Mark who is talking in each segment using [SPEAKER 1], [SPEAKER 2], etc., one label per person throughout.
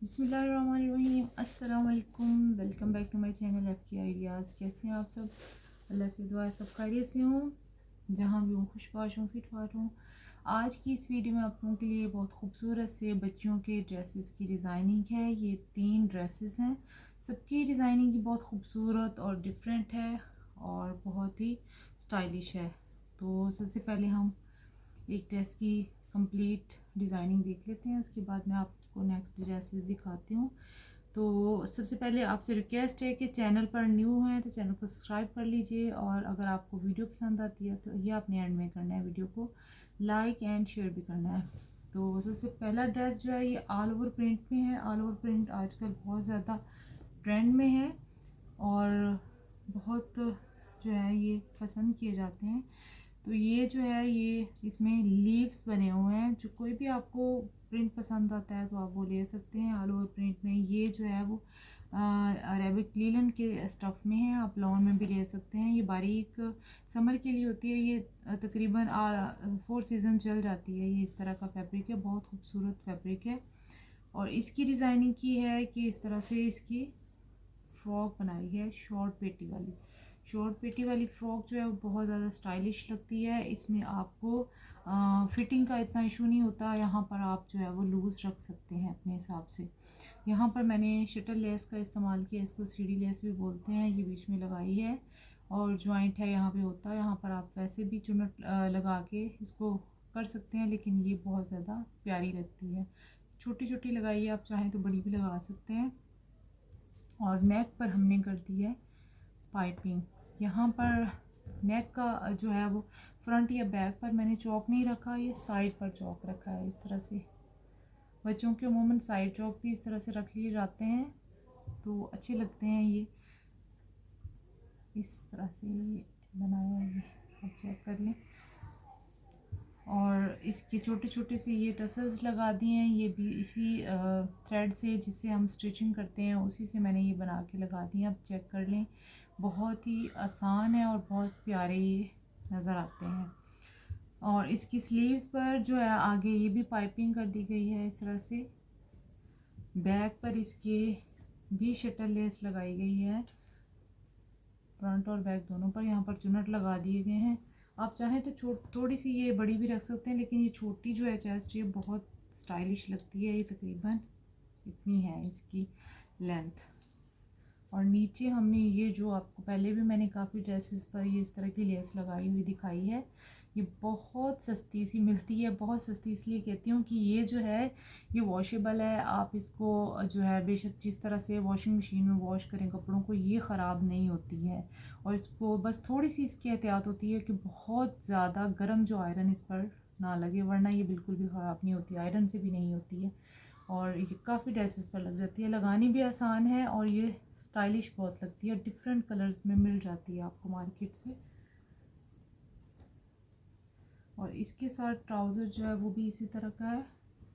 [SPEAKER 1] बिस्मिल्लाहिर्रहमानिर्रहीम। अस्सलाम वालेकुम, welcome back to my channel F K ideas. कैसे हैं आप सब? अल्लाह से दुआ है सब खैरियत से हों, जहाँ भी हूँ खुशबाश हूँ, फिट फाट हूँ। आज की इस वीडियो में आप लोगों के लिए बहुत खूबसूरत से बच्चियों के ड्रेसेस की डिज़ाइनिंग है। ये 3 ड्रेसेस हैं, सबकी डिज़ाइनिंग की बहुत खूबसूरत और डिफरेंट है और बहुत ही स्टाइलिश है। तो सबसे पहले हम एक ड्रेस की कंप्लीट डिज़ाइनिंग देख लेते हैं, उसके बाद मैं आपको नेक्स्ट ड्रेसेस दिखाती हूँ। तो सबसे पहले आपसे रिक्वेस्ट है कि चैनल पर न्यू हैं तो चैनल को सब्सक्राइब कर लीजिए, और अगर आपको वीडियो पसंद आती है तो ये आपने एंड में करना है, वीडियो को लाइक एंड शेयर भी करना है। तो सबसे पहला ड्रेस जो है ये ऑल ओवर प्रिंट में है। ऑल ओवर प्रिंट आजकल बहुत ज़्यादा ट्रेंड में है और बहुत जो है ये पसंद किए जाते हैं। तो ये जो है ये इसमें लीव्स बने हुए हैं। जो कोई भी आपको प्रिंट पसंद आता है तो आप वो ले सकते हैं। ऑल ओवर प्रिंट में ये जो है वो अरेबिक लीलन के स्टफ़ में है, आप लॉन में भी ले सकते हैं। ये बारीक समर के लिए होती है। ये तकरीबन 4 सीज़न चल जाती है। ये इस तरह का फैब्रिक है, बहुत खूबसूरत फैब्रिक है। और इसकी डिज़ाइनिंग की है कि इस तरह से इसकी फ्रॉक बनाई है, शॉर्ट पेटी वाली। शॉर्ट पेटी वाली फ़्रॉक जो है वो बहुत ज़्यादा स्टाइलिश लगती है। इसमें आपको फिटिंग का इतना इशू नहीं होता। यहाँ पर आप जो है वो लूज़ रख सकते हैं अपने हिसाब से। यहाँ पर मैंने शटल लेस का इस्तेमाल किया, इसको सीढ़ी लेस भी बोलते हैं। ये बीच में लगाई है और जॉइंट है यहाँ पे होता है। यहाँ पर आप वैसे भी चुन्नट लगा के इसको कर सकते हैं, लेकिन ये बहुत ज़्यादा प्यारी लगती है। छोटी छोटी लगाइए, आप चाहें तो बड़ी भी लगा सकते हैं। और नेक पर हमने कर दी है पाइपिंग। यहाँ पर नेक का जो है वो फ्रंट या बैक पर मैंने चौक नहीं रखा, ये साइड पर चौक रखा है। इस तरह से बच्चों के अमूमन साइड चौक भी इस तरह से रख लिए जाते हैं तो अच्छे लगते हैं। ये इस तरह से बनाया है, आप चेक कर लें। और इसके छोटे छोटे से ये टसल्स लगा दिए हैं, ये भी इसी थ्रेड से जिससे हम स्टिचिंग करते हैं उसी से मैंने ये बना के लगा दिए। आप चेक कर लें, बहुत ही आसान है और बहुत प्यारे ये नज़र आते हैं। और इसकी स्लीव्स पर जो है आगे ये भी पाइपिंग कर दी गई है इस तरह से। बैक पर इसके भी शटल लेस लगाई गई है, फ्रंट और बैक दोनों पर। यहाँ पर चुनट लगा दिए गए हैं। आप चाहें तो थोड़ी सी ये बड़ी भी रख सकते हैं, लेकिन ये छोटी जो है चेस्ट ये बहुत स्टाइलिश लगती है। ये तकरीबन इतनी है इसकी लेंथ। और नीचे हमने ये जो आपको पहले भी मैंने काफ़ी ड्रेसेस पर ये इस तरह की लेस लगाई हुई दिखाई है। ये बहुत सस्ती सी मिलती है, बहुत सस्ती इसलिए कहती हूँ कि ये जो है ये वॉशेबल है। आप इसको जो है बेशक जिस तरह से वॉशिंग मशीन में वॉश करें कपड़ों को, ये ख़राब नहीं होती है। और इसको बस थोड़ी सी इसकी एहतियात होती है कि बहुत ज़्यादा गर्म जो आयरन इस पर ना लगे, वरना ये बिल्कुल भी ख़राब नहीं होती, आयरन से भी नहीं होती है। और ये काफ़ी ड्रेसेस पर लग जाती है, लगानी भी आसान है और ये स्टाइलिश बहुत लगती है। डिफरेंट कलर्स में मिल जाती है आपको मार्केट से। और इसके साथ ट्राउज़र जो है वो भी इसी तरह का है,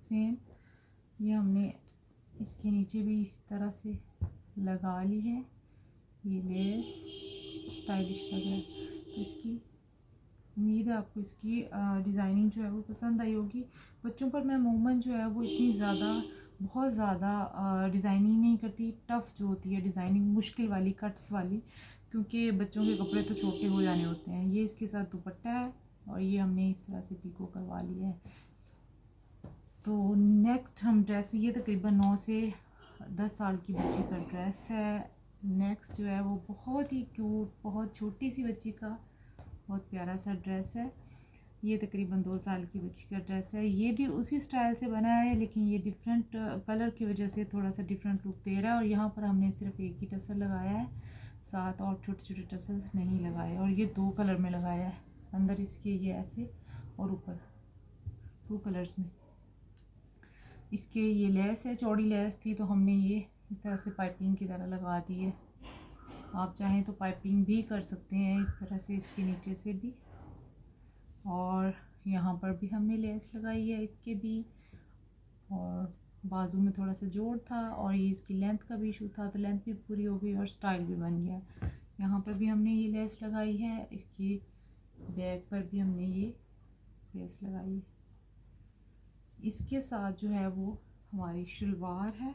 [SPEAKER 1] सेम। ये हमने इसके नीचे भी इस तरह से लगा ली है। ये लेस स्टाइलिश लग रहा है। तो इसकी उम्मीद है आपको इसकी डिज़ाइनिंग जो है वो पसंद आई होगी। बच्चों पर मैं अमूमन जो है वो इतनी ज़्यादा बहुत ज़्यादा डिज़ाइनिंग नहीं करती। टफ़ जो होती है डिज़ाइनिंग, मुश्किल वाली कट्स वाली, क्योंकि बच्चों के कपड़े तो छोटे हो जाने होते हैं। ये इसके साथ दुपट्टा है और ये हमने इस तरह से पीको करवा लिया है। तो नेक्स्ट हम ड्रेस, ये तकरीबन 9 से 10 साल की बच्ची का ड्रेस है। नेक्स्ट जो है वो बहुत ही क्यूट, बहुत छोटी सी बच्ची का बहुत प्यारा सा ड्रेस है। ये तकरीबन 2 साल की बच्ची का ड्रेस है। ये भी उसी स्टाइल से बना है, लेकिन ये डिफरेंट कलर की वजह से थोड़ा सा डिफरेंट लुक दे रहा है। और यहाँ पर हमने सिर्फ एक ही टसल लगाया है, साथ और छोटे छोटे टसल्स नहीं लगाए। और ये 2 कलर में लगाया है, अंदर इसके ये ऐसे और ऊपर 2 कलर्स में। इसके ये लेस है, चौड़ी लेस थी तो हमने ये इस तरह से पाइपिंग की तरह लगा दी है। आप चाहें तो पाइपिंग भी कर सकते हैं इस तरह से, इसके नीचे से भी। और यहाँ पर भी हमने लेस लगाई है इसके भी। और बाजू में थोड़ा सा जोड़ था और ये इसकी लेंथ का भी इशू था, तो लेंथ भी पूरी हो गई और स्टाइल भी बन गया। यहाँ पर भी हमने ये लेस लगाई है, इसकी बैक पर भी हमने ये लेस लगाई है। इसके साथ जो है वो हमारी शलवार है,